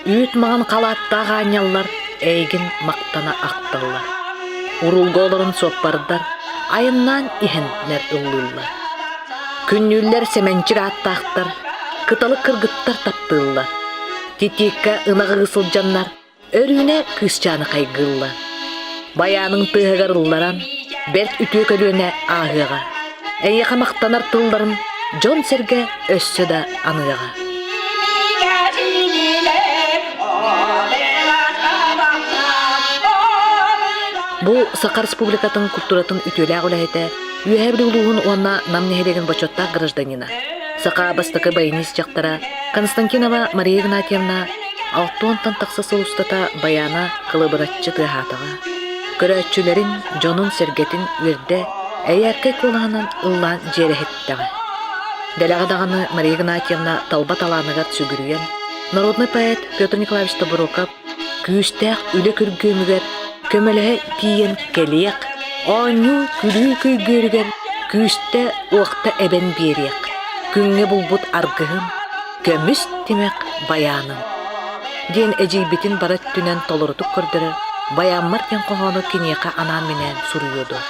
Үйт маған қалаттағы анялар әйгін мақтана ақталар. Урулголарын соппардар, айыннан ихенднер ыллылар. Күннүллер семенчир аттақтар, кыталы кыргыттар таптылар. Титикка ынағы ғысылжаннар, өрүне кысканы қайгылар. Баяның тыһыгарылларан, берт үтө көлөне ағыға. Әйеқа мақтанар тылларын, жон серге өссө да анығыға. Бұл Сақа Республикатын культуратын үтөләғ үләйті, үйәбілі ұлуғын оңна намнехелеген бачоттақ гражданина. Сақа бастықы байынес жақтара Константинова Мария Игнатьевна алтуантан тақсысы ұстата баяна қылыбыратчы тыхатыға. Көрәтчілерін жонын сергетін өрді әйәркай қолағынан ұллан жерехеттіға. Дәләғадағаны Мария Игнатьевна талбат аланығат сүгірген, народный поэт Петр Николаевич Табуроков күйістәқ үлі күргөмігер көмілігі тиен келек, аню күлі көйгөрігер күйісті оқты әбен берек. Күнге бұлбұт аргығым, көміс темек баяным. Ден эдьиийбитин барат түнен толырытып көрдірі, баянмар кен қоғаны кенеқа анан менен сұруйоду.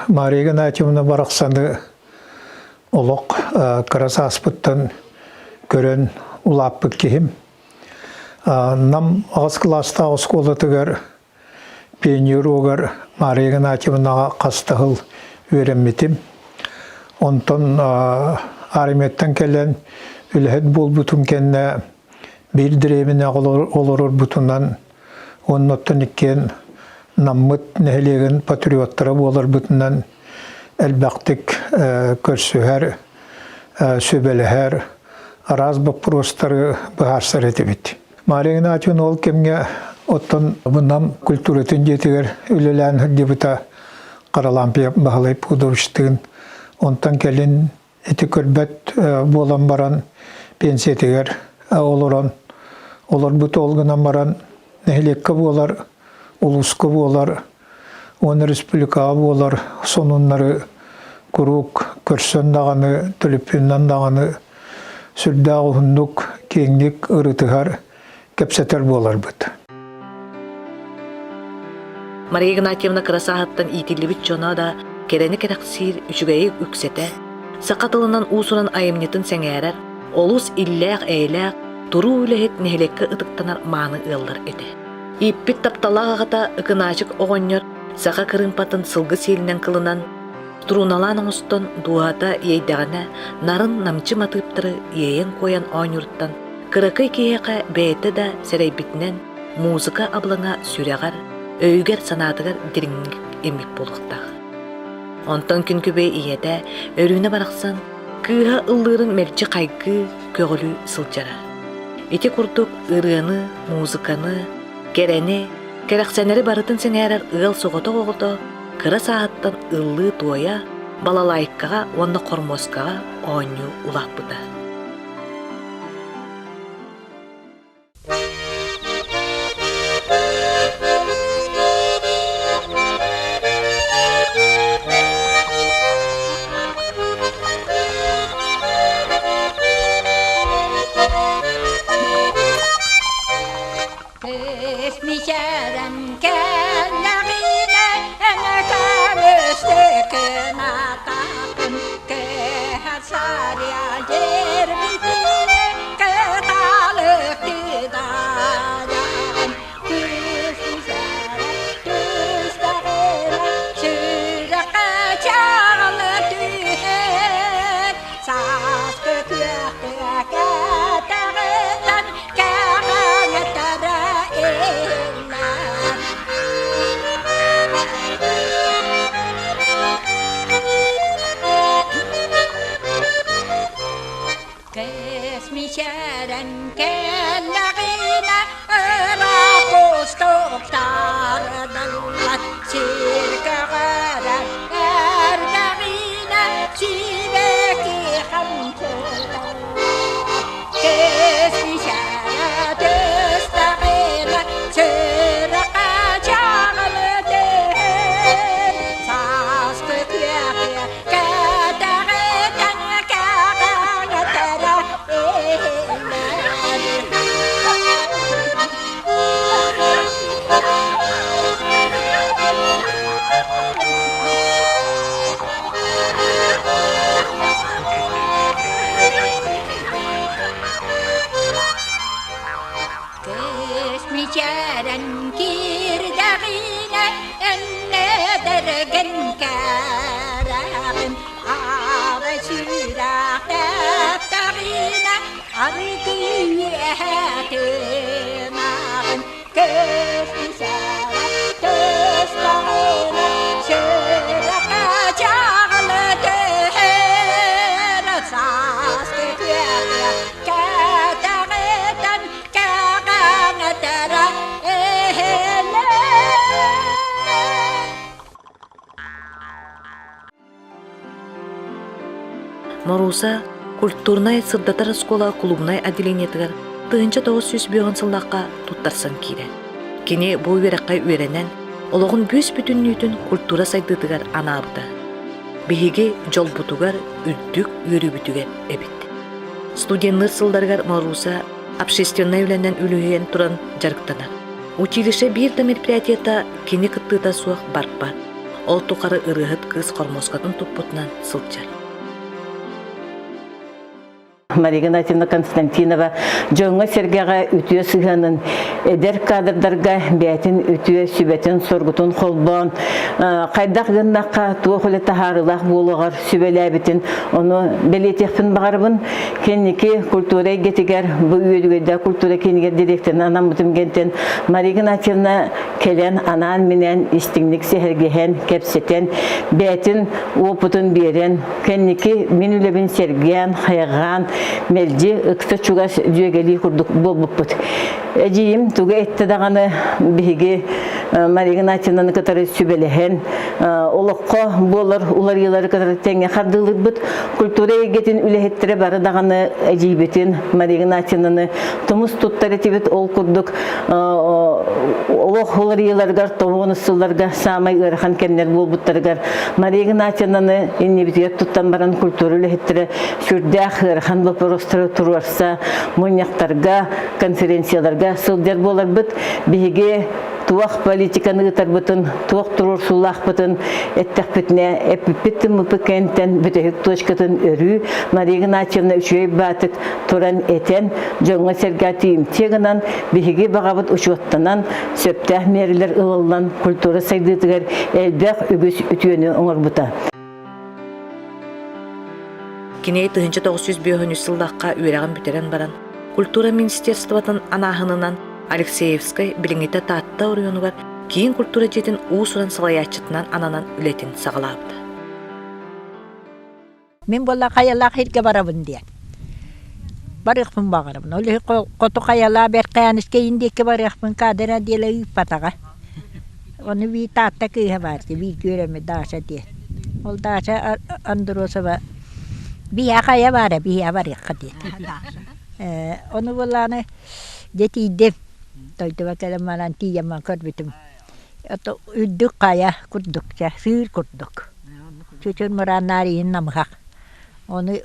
Мария Игнатьевна барақсаны Олоххо кырасаспыттан көрен улаппы кихим. Нам ағыз класста осколатығар пионер Мария Игнатьевнаға қастығыл өремметім. Онтон армияттан келен үлхет бол бұтын кенне бір діребіне олырыр бұтыннан онноттан еккен наммыт нәхелеген патриоттары болыр бұтыннан әлбәқтік көрсүхәр, сөбеліхәр, араз бапростары бұғарсар етебет. Мария Игнатьевна ол кемге оттан бұнам культуратын жетігер үлелән дебіта қаралампия бағалайып ұдырыштығын. Онтан келін еті көрбәт болан баран пенсиятегер олыран. Олар бұты олғынан баран нәхелекке болар, ұлысқы болар, оны республикаға болар, сонынлары күрук, көрсөн дағаны, төліппеннан дағаны, сүрдағы хүндік, кеңдік, ырытығар, кәпсетер болар бұт. Мария Игнатьевна кырасаһаттан итилибит жона да керени керексир үчүгәйи үксете, сақатылынан усунан айымнетін сәңәрәр, олус илләғ әйләғ, туру үләхет нәхелекке ытыктанар маны ыллар еті. Иппит тапталағағата ыкыначык оғоньор, сақа кырымпатын сылғы селінен кылынан, туруналаның ұстан дуата ейдағана нарын намчы матыптыры ейен коян оңюрттан, кыракай кейеқа бәйті да сәрәйбітінен музыка аблаңа сүрәғар, өйгер санатығар диріңгік емік болықтағы. Онтан күн көбей иеде өрүне барақсан, кыға ыллырын мәрчі қайғы көгілі сылчара. Ете күрдік ырыаны, музыканы, керені, керақсәнері барытын сәңәрір ығыл соғыты оғыды, кыра сағаттан ыллы туая, балалайыққаға, онны қормоскаға оңю улақ бұда. içeren girdağına ennedergen karağın ağrı şürak deftağına argıyatımağın göz isara göz bağına şıraka çağlı töher sas kötüye katağıdan kağağına tara ehle. Маруса культурнай сырдатар школа клубнай отделениетигер тыынча 900 сыллаққа туттарсан кире. Кене бу вераққай үйренен, олығын бүс бүтүннүйтін культура сайдытыгар анабыта. Бихиге жол бутугар үддүк өрүбүтүгер эбит. Студенттер сылдаргар Маруса общественный үләнен үлүген туран жарыктанар. Училище бирда мероприятиета кене кыттыта суақ барпа. Ол туқары ырыхыт кыз кормоскатын туппутнан сылчар. М.И.Константинова жоңға сергеға үтіе сығанын эдер кадрдарға бәтін үтіе сүбетін соргутын қолбан қайдақ гыннаққа туықылы тахарылақ болуғар сүбеләбітін оны белетекпін бағарбын кеннеке культура гетігер бұл үйедігейді культура кенігер директорын анам бұтым кенттен М.И.Константинова келен анан менен истіңлік сехергеген кепсетен бәтін опытын берен кеннеке мен үлебін серген қайған мелди ыкта чугас дүйегели курдук болбуппут. Эдьиийбит туга этте даганы биги М.И.Константинованын катары сүбелеген Олоххо болар улар йылары катары теңе кардылыбыт культура эгетин үлехеттире бары даганы эдьиийбитин М.И.Константинованны тумус туттары тибит ол курдук Олоххолар йыларгар товонусуларга самай ырхан кеннер болбуттаргар М.И.Константинованны иннибитиге туттан баран культура үлехеттире сүрдәх ырхан вопростары турарса муньяктарга конференцияларга сылдер болар бит биге туақ политиканы тарбытын туақ турурсулах бытын эттәхпетне эппеттен мупекентен бүтек точкатын өрү М.И.Константинова үчөй батык туран этен жоңга сергатиим тегынан биге багабыт учуттанан сөптәх мерилер ылылдан культура сайдытыгар элбек үгүс үтүөнү оңорбута. Киней 1900 сыллаққа үйрәғын бүтерен баран, культура министерствотын анахынынан Алексеевскай билиңите таатта орыйонугар кейін культура жетін уусуран салаячытынан ананан үлетін сағылапты. Мен болла қаялақ хирге барабын дия. Барықпын бағарабын. Олы қоту қаяла бер қаяныске индеке барықпын кадыра дейлі үйпатаға. Оны бей таатта күйе барды, бей көреме даша дия. Ол даша андыросы ба. Бия қая бары, бия барыққа деді. Оны болланы жетейдем. Тойдыва кәлеманан тиеман көрбітім. Үддік қая күрдік, сүйір күрдік. Чүчін мұраннарыйын намғақ. Оны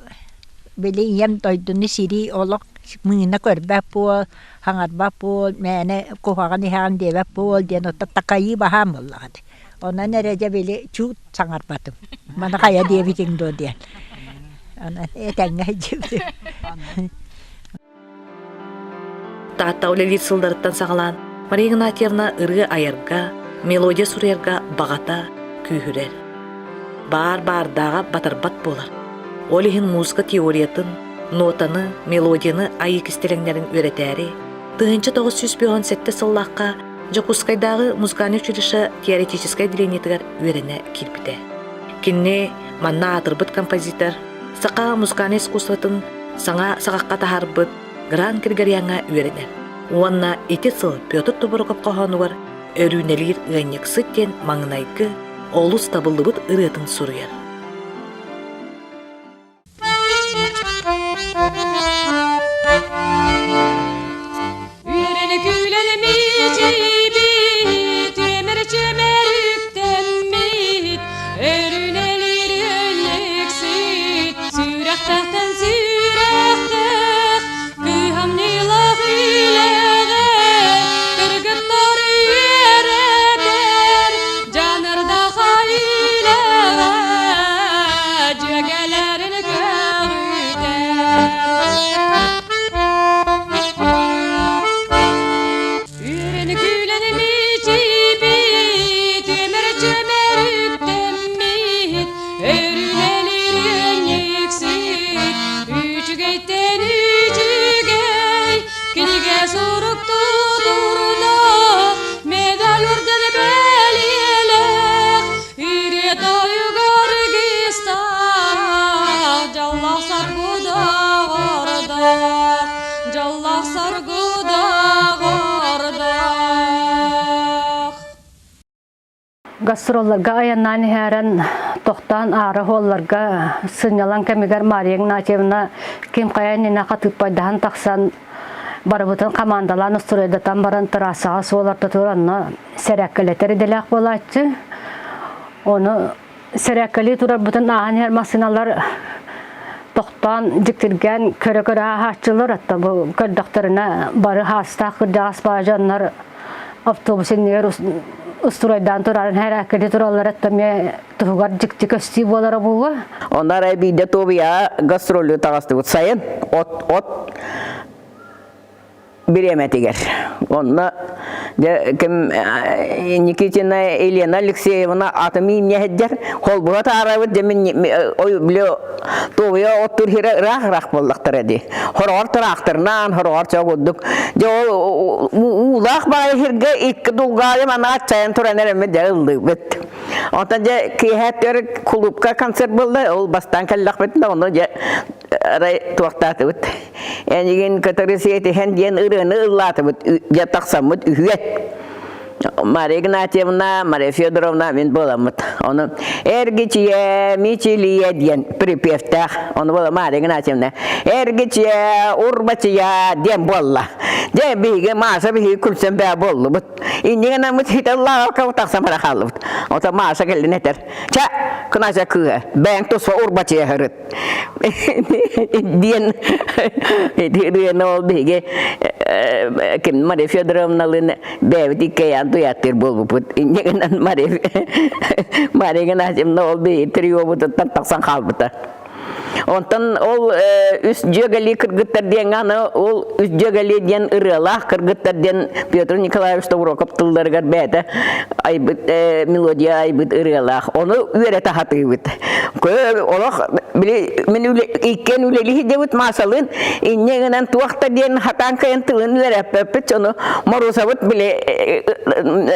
білі ем тойдыны сири олық мыңына көрбәп бол, хаңарбап бол, мәне қоғаған иған дебәп бол, ден отта тақайы бағам боллағады. Онан әреже білі чүт саңарбатым. Мана қая дебітің до ден. Онан әтәңгә жібді. Таатта олелит сылдарыттан сағалан, М.И.Константиновна ыры айырга, мелодия сурерга бағата күйірер. Бар-бардаға батарбат болар. Олихин музыка теориятын, нотаны, мелодияны айы кістелеңдерін өретәрі, 1957 сыллаққа Жокускайдағы музыканы училище теоретическай отделениетігер өрене кирпіте. Кинне манна атырбыт композитор, сақа музыканы искусстватын саңа сағаққа тахарбыт, Гран Григорияңа үйренер. Уанна ити сыл Петр Тубороков қоғануар өрүнелер ғанек сыттен маңынайғы олус табылдыбыт ырытын сұруяр. suruktu durda medal urdel beliyelek iri toyu argыстаах jallah sarguda orda jallah sarguda orda Гастролларга аяннан хәрән тоқтан ары холларга сынялан кемигер Мария Игнатьевна кем каянина катып пайдахан таксан барыбытын командалан устурайдатан баран тырасага суоларда туранна сәрәккелетер делек болачы. Оны сәрәккели турабытын ахан хәр машиналар тоқтан жиктирген көрө-көрө ахатчылар атта бу көрдөхтөрүнө бары хаста кырдагас бажаннар автобусын нер устурайдан турарын хәрәккели туралар аттаме тугар жикти көсти болары буга. Onlar aybidə tobiya gastrolü tağastı bu sayın ot bir emetiger. Onna kim Nikitina Elena Alexeyevna atımı ne heder kol bu tarafı demin oy biliyor tobiya otur hira rah bollaktır edi. Horor traktörnan horor çagoduk. Jo ulaq bay hirge ilk dulgayım ana çayan törenlerime deldi bit. Ondan kıyafetler kulüpka konser buldu. Ol bastan kellak bitti. Ondan ray tuaktatı bit. Yani gen katarısiyeti hendiyen ırığını ırlatı bit. Yataksamıt ühüyet. Мария Игнатьевна, Мария Федоровна, мен боламыт. Оны эргиче мичилие ден припевтах. Оны бола Мария Игнатьевна. Эргиче урбачия ден болла. Де биге Маша биге күлсен бә боллы бут. Иннеген амыт хиталла кавтаксам бара халлы бут. Ота Маша келди нетер. Ча кынаша кыга. Бәң тосфа урбачия хырыт. Ден ден ол биге ким Мария Федоровна лын бәвди каян tuyattir bol bu ingenan mari genacim ne oldu trio bu taksan kalbıta ondan ol üst jögali kırgıtlar diyen ana ol üst jögali diyen ырыа kırgıtlar diyen Pyotr Nikolaevich Stavropol tıllargar bete aybıt melodiya aybıt ырыа onu üyere tahatıyıbıt Олоххо men ikken üleli debut masalın ingenan tuakta diyen hatan kayan tılın üyere pepet onu morosavut bile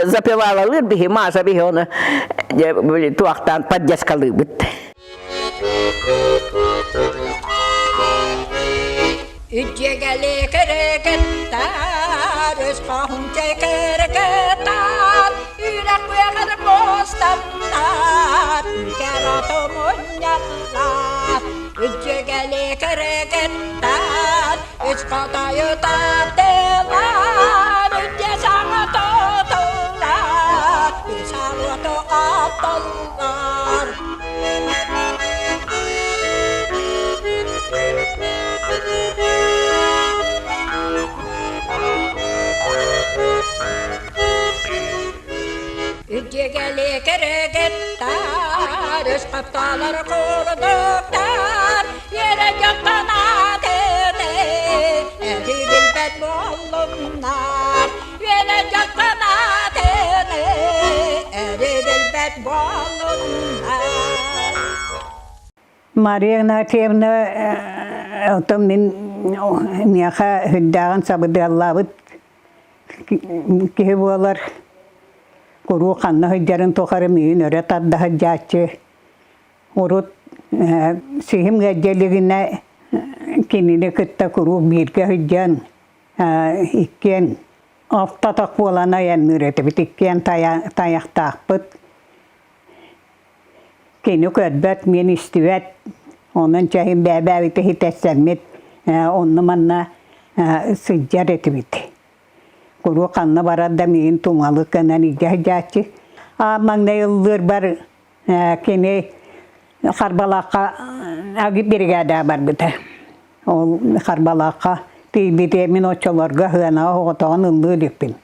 zapevalalı bihi masa bihi onu böyle tuaktan padyaskalıbıt Ücegeli kırgıtlar, öz kahunca kırgıtlar, yürek verir bostanlar, ülker atomun yallar. Ücegeli kırgıtlar, öz katayı tatlılar, ücce sana tutular, öz ağıtı attılar. Ücegeli kırgıtlar, öz kaptalar kurduklar, yere yatan adını, eğiilbit bollumlar, yere yatan adını, eğiilbit bollumlar. Мария Игнатьевна отом мен мияха хүддаган сабыдаллабыт киһи буолар куру ханна хүддарын тохары мүйүн өрө тадда хаджаачы урут сихим гэджелигине кинини кытта куру бирге хүддян иккен автатак буолана янныретебит иккен таяктаакпыт Kini ködbät men istivet, onun çayın bäbävite hitesselmet, onu manna sıccar etibit. Kuru kanna barada men tumalı kanan ijahjatçı. Amang yıldır bar kini Karbalaka agi brigada bar bita. O Karbalaka tibite men oçolarga hına hoğatağın ıldığı dipin.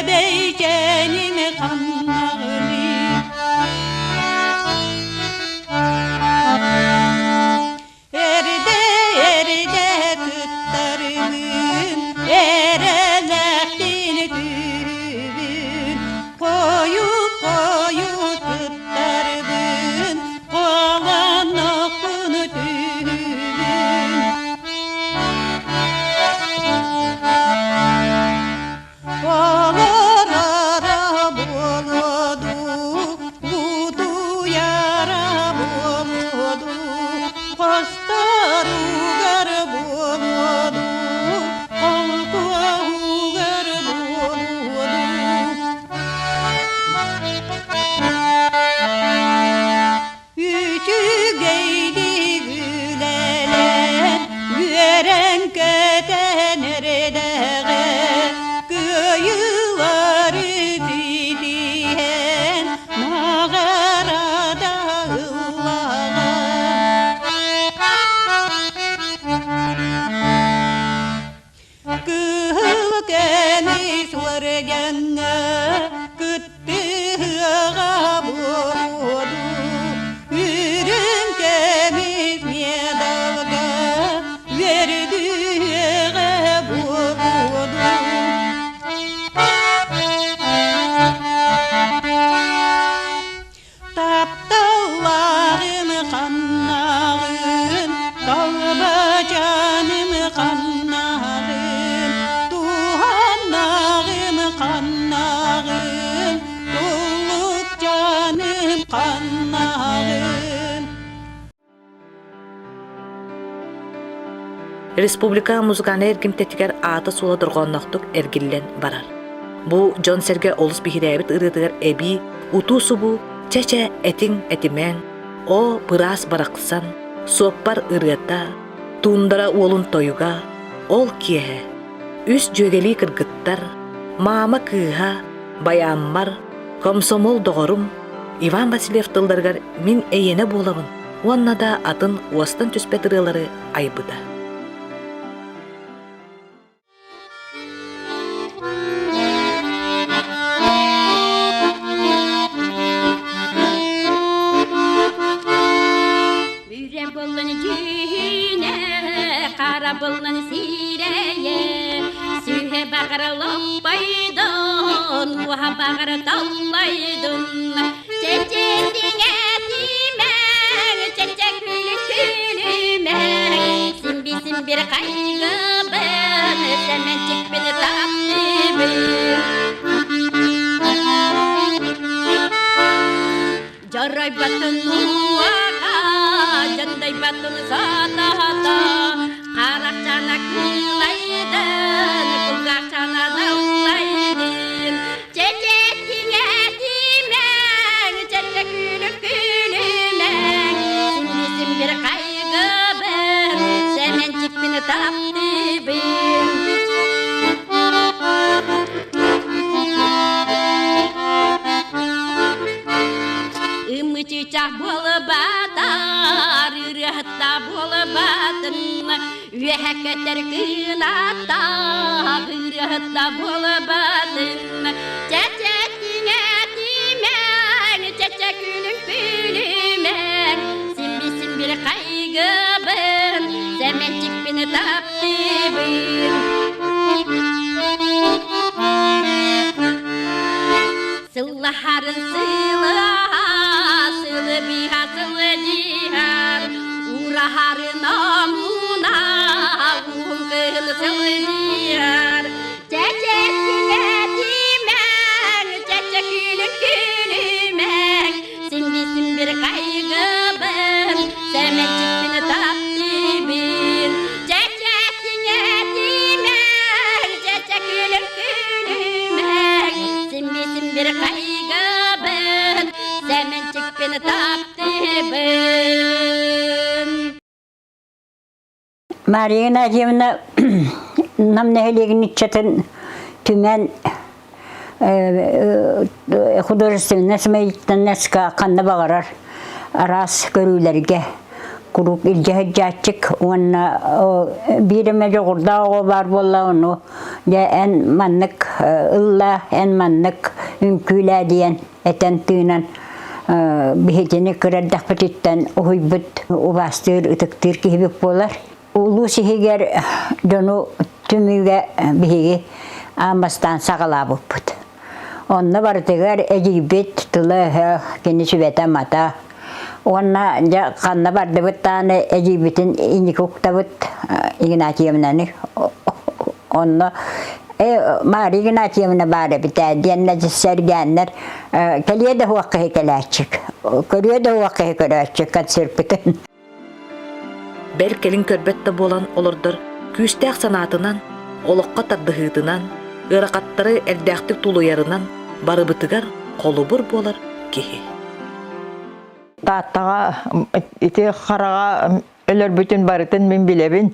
Beycenime kanağını. 'I болуду, костарыгар болуду, олоххогар болуду. Üçügeydi güleler, gören ketenredeğe, köyüları didiyen, mağarada ıllağa. Kıl kemis vargana, kıttığa boğdu. Ürün kemis medalga, verdiğe boğdu. Taptallağım kannağın, kalbacanım kannağın, tuhannağım kannağın, tulluk canım kannağın. Республика музыканы эргим тетигер ата сула дургонноктук эргиллен барар. Бу Жон Серге олус бихирәбит ырытыгар эби, уту субу, чәчә этиң этимен, о пырас барақсан, соппар ырыата, тундара уолун тойуга, ол киэхэ, үс жөгели кыргыттар, мама кыыха, баяммар, комсомол доғорум, Иван Васильев тылдаргар мин эйене болабын, уанна да атын уастан түспет ырылары айбыда. Büre bulun cüne, kara bulun sireye, sühe bakar loppaydın, uha bakar tallaydın. Çeçetin etimen, çeçe külü külümen, simbi simbir kaygı ben, semencik beni taptı ben. Jaray batın uaka, janday batın satata, karak cana kılaydın, kulgak cana dallaydın. Çeçetin etimen, çeçe külü külümen, simbi simbir kaygı ben, semencik beni taptı ben. Çiçek bolu batar, ırıhta bolu batın, üheketer kınata, ırıhta bolu batın. Çeçetin etimen, çeçe külün külümen, simbi simbir kaygı ben, semencik beni taptı ben. Sıllaharın sıllaha, sılı biha sılı dihan, uraharın amuna, uğun kıhlı sılı dihan. Çeçetin etimen, çeçe külün külümen, simbi simbir kaygı ben, semencik beni taptı ben. Çeçetin etimen, çeçe külün külümen, simbi simbir kaygı ben, semencik beni taptı ben. Mariya Naciye'ne nam neheligin içetin tümen huduristinin nesmeyitten neska kanna bağırar aras görülerge kuruk ilcehecatçık ona birime joğurda o var bolla onu ya en manlık illa en manlık ünküle diyen eten tünen bihitini kırardak petitten uhuybut ubastır ıtıktır kihibit bolar. Ulu sihiger donu tümüge bihigi amastan sağalabıput. Onna barıtıgar edyiийбит tılahı kini süvete mata. Onna ja kanna bardı bıt tane edyiийбитин inikukta bıt Ignatyevnani. Onna Mari Ignatyevna bari biter diyenler sergenler keliye de huakka hekelaçık. көрөдө вакыйга көрөчү концертпетен. Бәл келин көрбетті болан олордор күстәк санатынан, олоххо тардыһыытынан, ыракаттары элдәхтик тулуярынан барыбытыгар колубур болар киһи. Тааттаға ити харага өлөр бүтүн барытын мен билебин.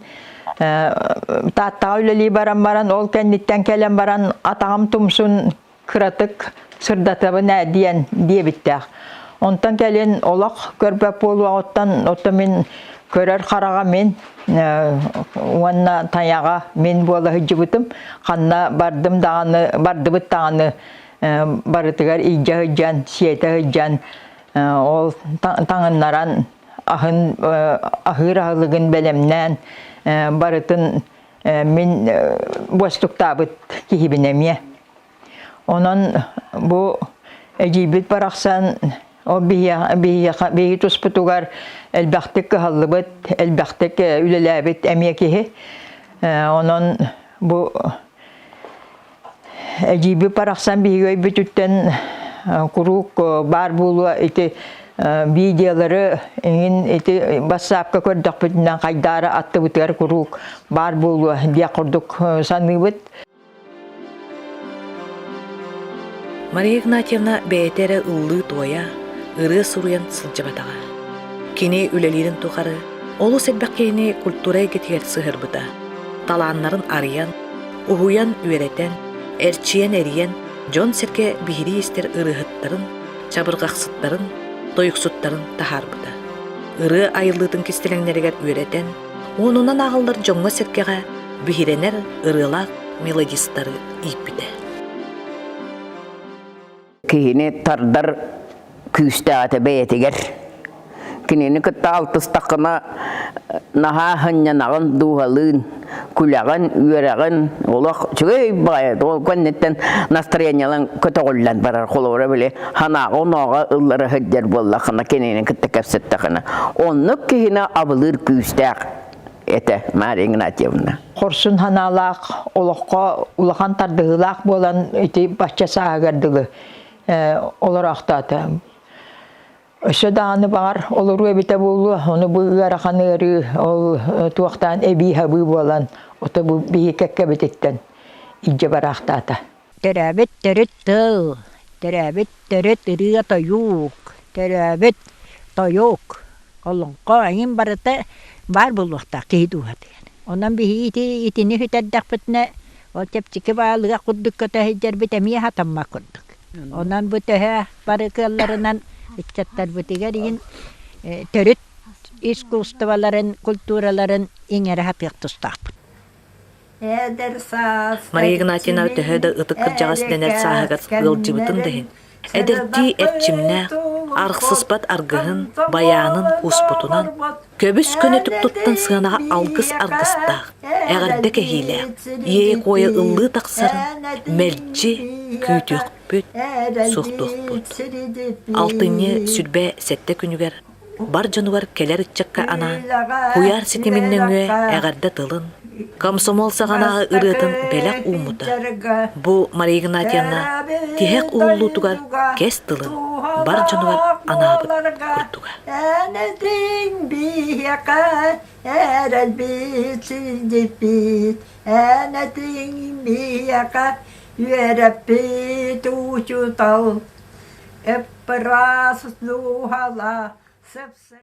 Тааттаға өлөли баран ол кенниттен келен баран атағам тумсун кыратык сырдатабын диен диебиттәк. Онтан келен олақ көрбәп болуа отта мен көрөр харага мен уанна таяга мен бола хыжыбытым. Ханна бардым даганы бардыбыт даганы барытыгар ийжа хыжан, сиете хыжан. Ол таңыннаран ахыр ахылыгын белемнен барытын мен бостуктабыт киһибинеме. Онон бу эдьиийбит бараксан о бии туспутугар элбәхтек кыһаллыбыт, элбәхтек үлеләбит әмие киһи. Онон бу эдьиийбит бараксан бии өйбүтүттен курук бар булу ити видеолары ин ити басапка көрдөх бүтүнөн кайдары атты бүтөр курук бар булу дия курдук саныбыт. Мария Игнатьевна бәйтере ыллы тоя, ырыа суруян сылжабатаға. Кене үлелерин тухары, олу сәлбәккейіне культура егетігер сығырбыта. Таланнарын арыян, ухуян үйеретен, әрчиян әриен, жон серке бихири естер ырыхыттарын, чабырғақсыттарын, тойықсыттарын тахарбыта. Ырыа айылдытын кестелеңнерігер үйеретен, онунан ағылдар жоңға серкеға бихиренер ырылақ мелодистары ийбите. Киһини тардар күстәгәте бәйтегер. Кинени кытта алтыстакына наха хыннанагын дугалын, күләгән, үерәгән, олох чөй бая, ол көннеттен настроениялан көтөгөллән барар холора беле. Ханага онага ыллары хәддер боллахына кинени кытта кәпсеттәгенә. Онны киһине абылыр күстәк эте Мария Игнатьевна. Хорсун ханалак, олоххо улахан тардыгылак болан ити баччаса агардыгы. Олар ақтаты. Өсі дағаны бағар, олар өбіте болу, оны бұйғар ақаныры, ол туақтан әбей хабы болан, оты бұл бейі кәкке бітеттен, иджі бар ақтаты. Төрөөбүт төрөт тыл, төрөөбүт төрөт ырыа тойук, төрөөбүт тойук. Олонқо аңын барыты бар болуақта кейдуға деген. Онан бейі итini хүтәддәк бүтіне, ол тепчікі бағылыға құддық көті хеджер бітемей хатамма құддық. Ondan bu töhe barıklarından içatlar bitigerin törüt iskustuvaların, kulturaların iňe rahat ýaktystak. Мария Игнатьевна töhede ытык кыржагас денер саһагат гылжыбытын дехин. Эдерди эпчимне аргсызбат аргыһын, баянын успутунан көбүс көнөтүк туттан сыганага алгыс аргыстаах. Эгерде кehile, ие кое ыллы таксарын, мелчи күтүкпүт, суктукпут. Алтыны сүрбе сетте күнүгэр, бар жануар келер итчакка анан, куяр ситиминнеңе эгерде тылын, комсомол саганагы ырытын белек уумута. Бу Мария Игнатьевна тиһек ууллутугар кес тылын, бар жануар анаабыт курдуга.